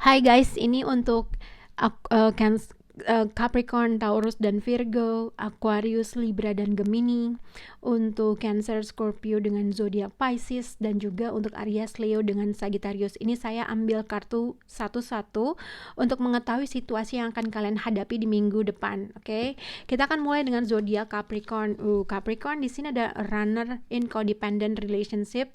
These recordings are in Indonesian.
Hai guys, ini untuk Capricorn, Taurus dan Virgo, Aquarius, Libra dan Gemini, untuk Cancer, Scorpio dengan zodiak Pisces, dan juga untuk Aries, Leo dengan Sagittarius. Ini saya ambil kartu satu-satu untuk mengetahui situasi yang akan kalian hadapi di minggu depan. Oke, kita akan mulai dengan zodiak Capricorn. Capricorn di sini ada runner in codependent relationship,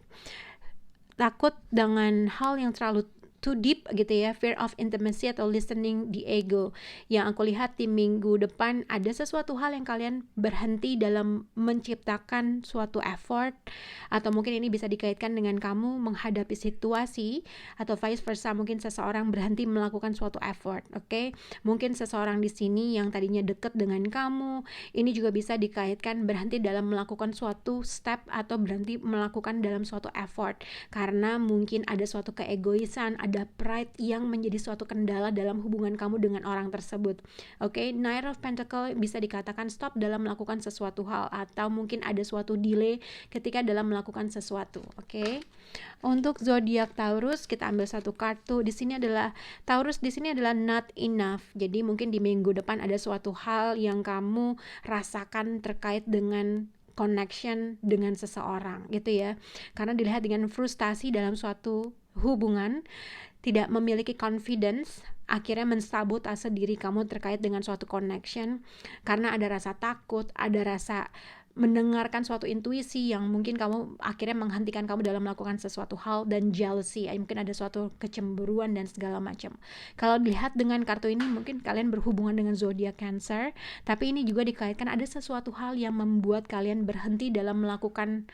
takut dengan hal yang terlalu too deep gitu ya, fear of intimacy atau listening the ego. Yang aku lihat di minggu depan ada sesuatu hal yang kalian berhenti dalam menciptakan suatu effort, atau mungkin ini bisa dikaitkan dengan kamu menghadapi situasi, atau vice versa, mungkin seseorang berhenti melakukan suatu effort. Oke, mungkin seseorang di sini yang tadinya deket dengan kamu, ini juga bisa dikaitkan berhenti dalam melakukan suatu step atau berhenti melakukan dalam suatu effort, karena mungkin ada suatu keegoisan, ada pride yang menjadi suatu kendala dalam hubungan kamu dengan orang tersebut. Oke, Knight of Pentacle bisa dikatakan stop dalam melakukan sesuatu hal, atau mungkin ada suatu delay ketika dalam melakukan sesuatu. Oke. Untuk zodiak Taurus, kita ambil satu kartu. Di sini adalah Taurus, di sini adalah not enough. Jadi mungkin di minggu depan ada suatu hal yang kamu rasakan terkait dengan connection dengan seseorang gitu ya, karena dilihat dengan frustasi dalam suatu hubungan, tidak memiliki confidence, akhirnya mensabotase diri kamu terkait dengan suatu connection, karena ada rasa takut, ada rasa mendengarkan suatu intuisi yang mungkin kamu akhirnya menghentikan kamu dalam melakukan sesuatu hal, dan jealousy, mungkin ada suatu kecemburuan dan segala macam. Kalau dilihat dengan kartu ini, mungkin kalian berhubungan dengan zodiak Cancer, tapi ini juga dikaitkan ada sesuatu hal yang membuat kalian berhenti dalam melakukan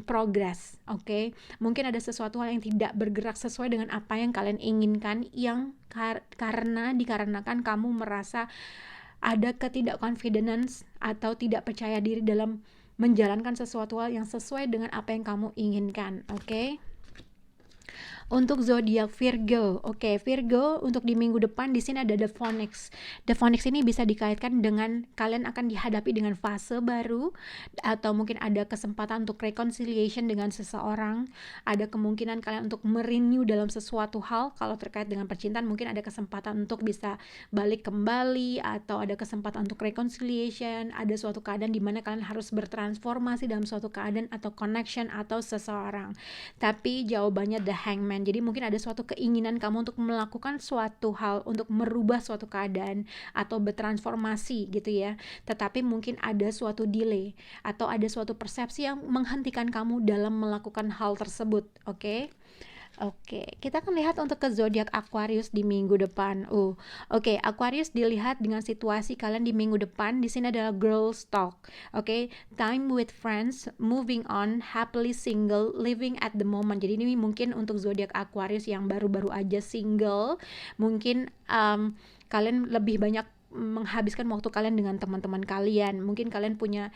progress. Oke, mungkin ada sesuatu hal yang tidak bergerak sesuai dengan apa yang kalian inginkan, yang dikarenakan kamu merasa ada ketidakconfidence atau tidak percaya diri dalam menjalankan sesuatu hal yang sesuai dengan apa yang kamu inginkan. Oke. Untuk zodiak Virgo, Virgo untuk di minggu depan di sini ada The Phoenix. The Phoenix ini bisa dikaitkan dengan kalian akan dihadapi dengan fase baru, atau mungkin ada kesempatan untuk reconciliation dengan seseorang, ada kemungkinan kalian untuk merenew dalam sesuatu hal. Kalau terkait dengan percintaan, mungkin ada kesempatan untuk bisa balik kembali, atau ada kesempatan untuk reconciliation, ada suatu keadaan di mana kalian harus bertransformasi dalam suatu keadaan atau connection atau seseorang. Tapi jawabannya The Hangman. Jadi mungkin ada suatu keinginan kamu untuk melakukan suatu hal, untuk merubah suatu keadaan atau bertransformasi gitu ya, tetapi mungkin ada suatu delay atau ada suatu persepsi yang menghentikan kamu dalam melakukan hal tersebut. Oke, kita akan lihat untuk ke zodiak Aquarius di minggu depan. Aquarius dilihat dengan situasi kalian di minggu depan. Di sini adalah girls talk. Time with friends, moving on, happily single, living at the moment. Jadi ini mungkin untuk zodiak Aquarius yang baru-baru aja single, mungkin kalian lebih banyak menghabiskan waktu kalian dengan teman-teman kalian. Mungkin kalian punya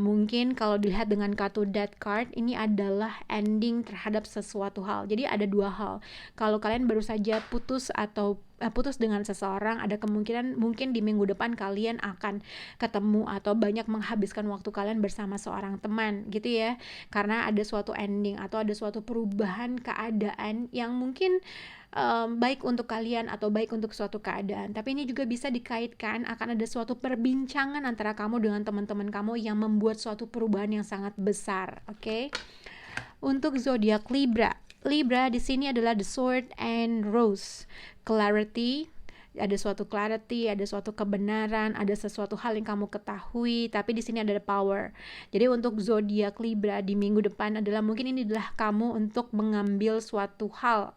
mungkin kalau dilihat dengan kartu Death card, ini adalah ending terhadap sesuatu hal. Jadi ada dua hal. Kalau kalian baru saja putus atau putus dengan seseorang, ada kemungkinan mungkin di minggu depan kalian akan ketemu atau banyak menghabiskan waktu kalian bersama seorang teman gitu ya, karena ada suatu ending atau ada suatu perubahan keadaan yang mungkin baik untuk kalian atau baik untuk suatu keadaan. Tapi ini juga bisa dikaitkan akan ada suatu perbincangan antara kamu dengan teman-teman kamu yang membuat suatu perubahan yang sangat besar. Untuk zodiak Libra, di sini adalah the sword and rose, clarity. Ada suatu clarity, ada suatu kebenaran, ada sesuatu hal yang kamu ketahui, tapi di sini ada power. Jadi untuk zodiak Libra di minggu depan adalah mungkin ini adalah kamu untuk mengambil suatu hal,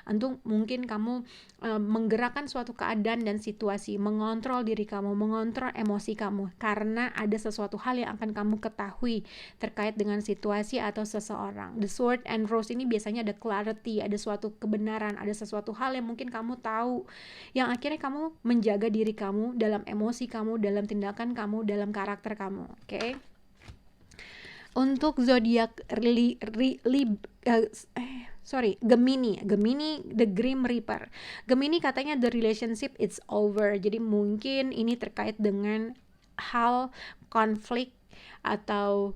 untuk mungkin kamu menggerakkan suatu keadaan dan situasi, mengontrol diri kamu, mengontrol emosi kamu, karena ada sesuatu hal yang akan kamu ketahui terkait dengan situasi atau seseorang. The sword and rose ini biasanya ada clarity, ada suatu kebenaran, ada sesuatu hal yang mungkin kamu tahu, yang akhirnya kamu menjaga diri kamu dalam emosi kamu, dalam tindakan kamu, dalam karakter kamu. Untuk zodiak Gemini, the Grim Reaper. Gemini katanya the relationship it's over. Jadi mungkin ini terkait dengan hal konflik atau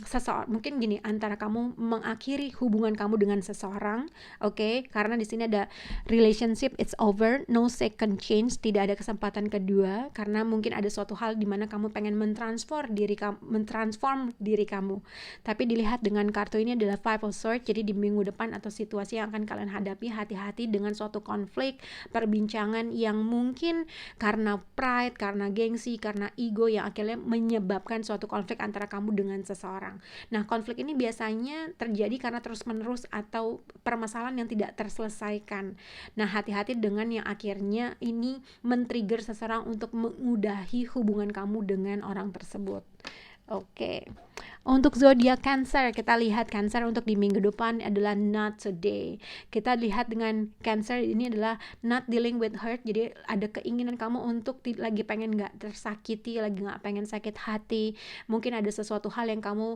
seseorang, mungkin gini, antara kamu mengakhiri hubungan kamu dengan seseorang, oke, karena di sini ada relationship it's over, no second chance, tidak ada kesempatan kedua, karena mungkin ada suatu hal di mana kamu pengen mentransform diri kamu. Tapi dilihat dengan kartu ini adalah Five of Swords, jadi di minggu depan atau situasi yang akan kalian hadapi, hati-hati dengan suatu konflik, perbincangan yang mungkin karena pride, karena gengsi, karena ego yang akhirnya menyebabkan suatu konflik antara kamu dengan seseorang. Nah, konflik ini biasanya terjadi karena terus-menerus atau permasalahan yang tidak terselesaikan. Nah, hati-hati dengan yang akhirnya ini men-trigger seseorang untuk mengudahi hubungan kamu dengan orang tersebut. Oke. Untuk zodiak Cancer, kita lihat Cancer untuk di minggu depan adalah not today. Kita lihat dengan Cancer ini adalah not dealing with hurt. Jadi ada keinginan kamu untuk lagi pengen gak tersakiti, lagi gak pengen sakit hati. Mungkin ada sesuatu hal yang kamu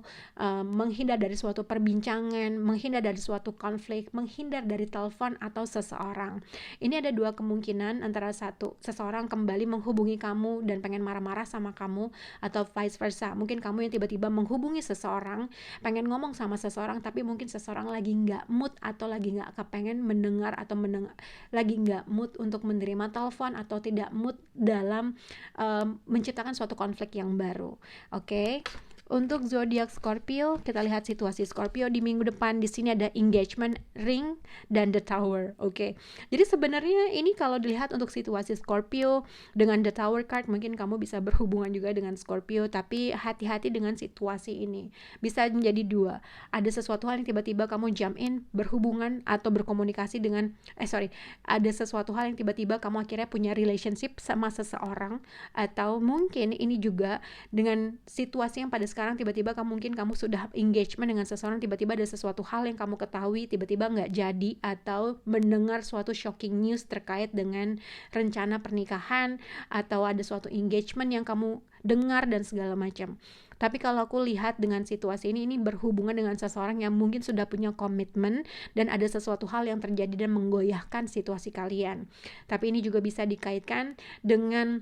menghindar dari suatu perbincangan, menghindar dari suatu konflik, menghindar dari telepon atau seseorang. Ini ada dua kemungkinan, antara satu, seseorang kembali menghubungi kamu dan pengen marah-marah sama kamu, atau vice versa. Mungkin kamu yang tiba-tiba menghubungi seseorang, pengen ngomong sama seseorang, tapi mungkin seseorang lagi nggak mood atau lagi nggak kepengen mendengar atau lagi nggak mood untuk menerima telepon atau tidak mood dalam menciptakan suatu konflik yang baru. Oke. Untuk zodiak Scorpio, kita lihat situasi Scorpio di minggu depan. Di sini ada engagement ring dan the tower. Oke. Jadi sebenarnya ini kalau dilihat untuk situasi Scorpio dengan the tower card, mungkin kamu bisa berhubungan juga dengan Scorpio, tapi hati-hati dengan situasi ini. Bisa menjadi dua. Ada sesuatu hal yang tiba-tiba kamu jump in, berhubungan atau berkomunikasi dengan ada sesuatu hal yang tiba-tiba kamu akhirnya punya relationship sama seseorang, atau mungkin ini juga dengan situasi yang pada sekarang tiba-tiba kamu sudah engagement dengan seseorang, tiba-tiba ada sesuatu hal yang kamu ketahui tiba-tiba nggak jadi, atau mendengar suatu shocking news terkait dengan rencana pernikahan, atau ada suatu engagement yang kamu dengar dan segala macam. Tapi kalau aku lihat dengan situasi ini berhubungan dengan seseorang yang mungkin sudah punya komitmen dan ada sesuatu hal yang terjadi dan menggoyahkan situasi kalian. Tapi ini juga bisa dikaitkan dengan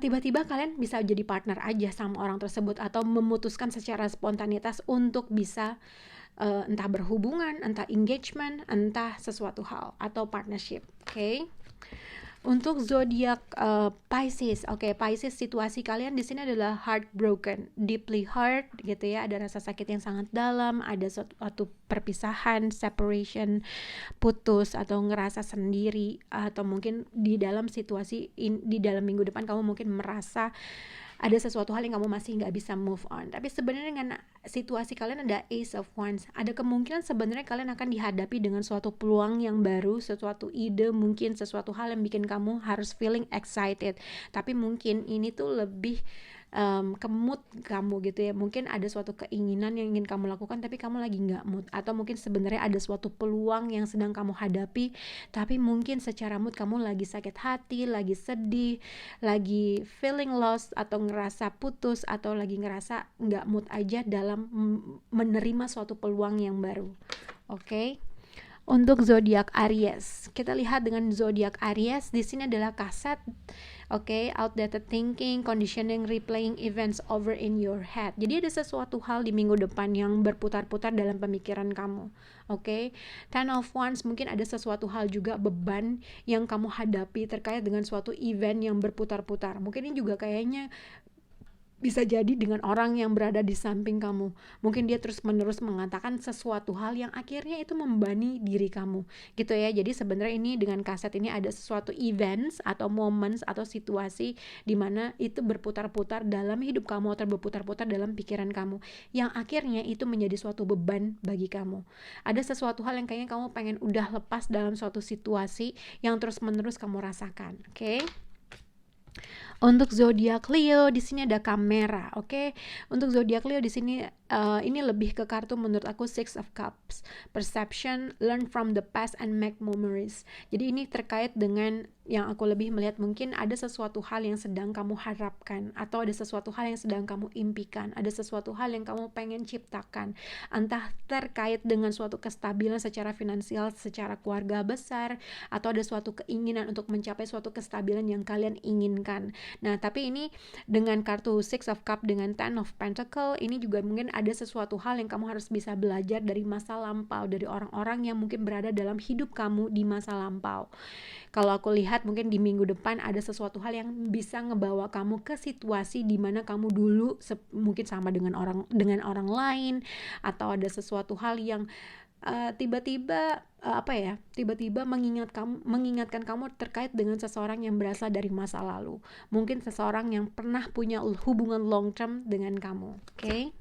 tiba-tiba kalian bisa jadi partner aja sama orang tersebut, atau memutuskan secara spontanitas untuk bisa entah berhubungan, entah engagement, entah sesuatu hal atau partnership. Oke. Untuk zodiak Pisces, Pisces, situasi kalian di sini adalah heartbroken, deeply hurt gitu ya, ada rasa sakit yang sangat dalam, ada suatu perpisahan, separation, putus atau ngerasa sendiri, atau mungkin di dalam situasi di dalam minggu depan kamu mungkin merasa ada sesuatu hal yang kamu masih nggak bisa move on. Tapi sebenarnya dengan situasi kalian ada Ace of Wands, ada kemungkinan sebenarnya kalian akan dihadapi dengan suatu peluang yang baru, sesuatu ide, mungkin sesuatu hal yang bikin kamu harus feeling excited. Tapi mungkin ini tuh lebih ke mood kamu gitu ya. Mungkin ada suatu keinginan yang ingin kamu lakukan tapi kamu lagi nggak mood, atau mungkin sebenarnya ada suatu peluang yang sedang kamu hadapi tapi mungkin secara mood kamu lagi sakit hati, lagi sedih, lagi feeling lost, atau ngerasa putus, atau lagi ngerasa nggak mood aja dalam menerima suatu peluang yang baru. Oke. Untuk zodiak Aries, kita lihat dengan zodiak Aries di sini adalah kaset. Outdated thinking, conditioning, replaying events over in your head. Jadi ada sesuatu hal di minggu depan yang berputar-putar dalam pemikiran kamu. Ten of Wands, mungkin ada sesuatu hal juga, beban yang kamu hadapi terkait dengan suatu event yang berputar-putar. Mungkin ini juga kayaknya bisa jadi dengan orang yang berada di samping kamu. Mungkin dia terus-menerus mengatakan sesuatu hal yang akhirnya itu membebani diri kamu gitu ya. Jadi sebenarnya ini dengan kaset ini ada sesuatu events atau moments atau situasi di mana itu berputar-putar dalam hidup kamu atau berputar-putar dalam pikiran kamu yang akhirnya itu menjadi suatu beban bagi kamu. Ada sesuatu hal yang kayaknya kamu pengen udah lepas dalam suatu situasi yang terus-menerus kamu rasakan. Untuk zodiak Leo di sini ada kamera, Untuk zodiak Leo di sini ini lebih ke kartu menurut aku Six of Cups, perception, learn from the past and make memories. Jadi ini terkait dengan yang aku lebih melihat mungkin ada sesuatu hal yang sedang kamu harapkan, atau ada sesuatu hal yang sedang kamu impikan, ada sesuatu hal yang kamu pengen ciptakan, entah terkait dengan suatu kestabilan secara finansial, secara keluarga besar, atau ada suatu keinginan untuk mencapai suatu kestabilan yang kalian inginkan. Nah, tapi ini dengan kartu Six of Cup dengan Ten of Pentacle, ini juga mungkin ada sesuatu hal yang kamu harus bisa belajar dari masa lampau, dari orang-orang yang mungkin berada dalam hidup kamu di masa lampau. Kalau aku lihat mungkin di minggu depan ada sesuatu hal yang bisa ngebawa kamu ke situasi di mana kamu dulu mungkin sama dengan orang lain, atau ada sesuatu hal yang tiba-tiba mengingatkan kamu terkait dengan seseorang yang berasal dari masa lalu. Mungkin seseorang yang pernah punya hubungan long term dengan kamu. Oke?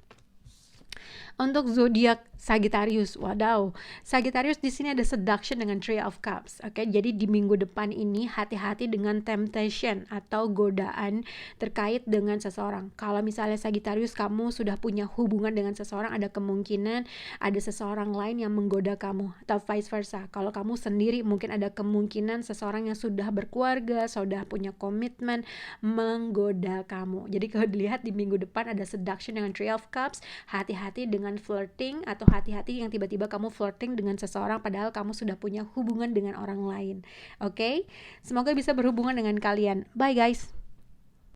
Untuk zodiak Sagittarius, wadaw, Sagittarius di sini ada seduction dengan Three of Cups. Oke, jadi di minggu depan ini hati-hati dengan temptation atau godaan terkait dengan seseorang. Kalau misalnya Sagittarius kamu sudah punya hubungan dengan seseorang, ada kemungkinan ada seseorang lain yang menggoda kamu, atau vice versa. Kalau kamu sendiri mungkin ada kemungkinan seseorang yang sudah berkeluarga, sudah punya komitmen menggoda kamu. Jadi kalau dilihat di minggu depan ada seduction dengan Three of Cups, hati-hati dengan flirting, atau hati-hati yang tiba-tiba kamu flirting dengan seseorang padahal kamu sudah punya hubungan dengan orang lain. Oke? Semoga bisa berhubungan dengan kalian. Bye guys.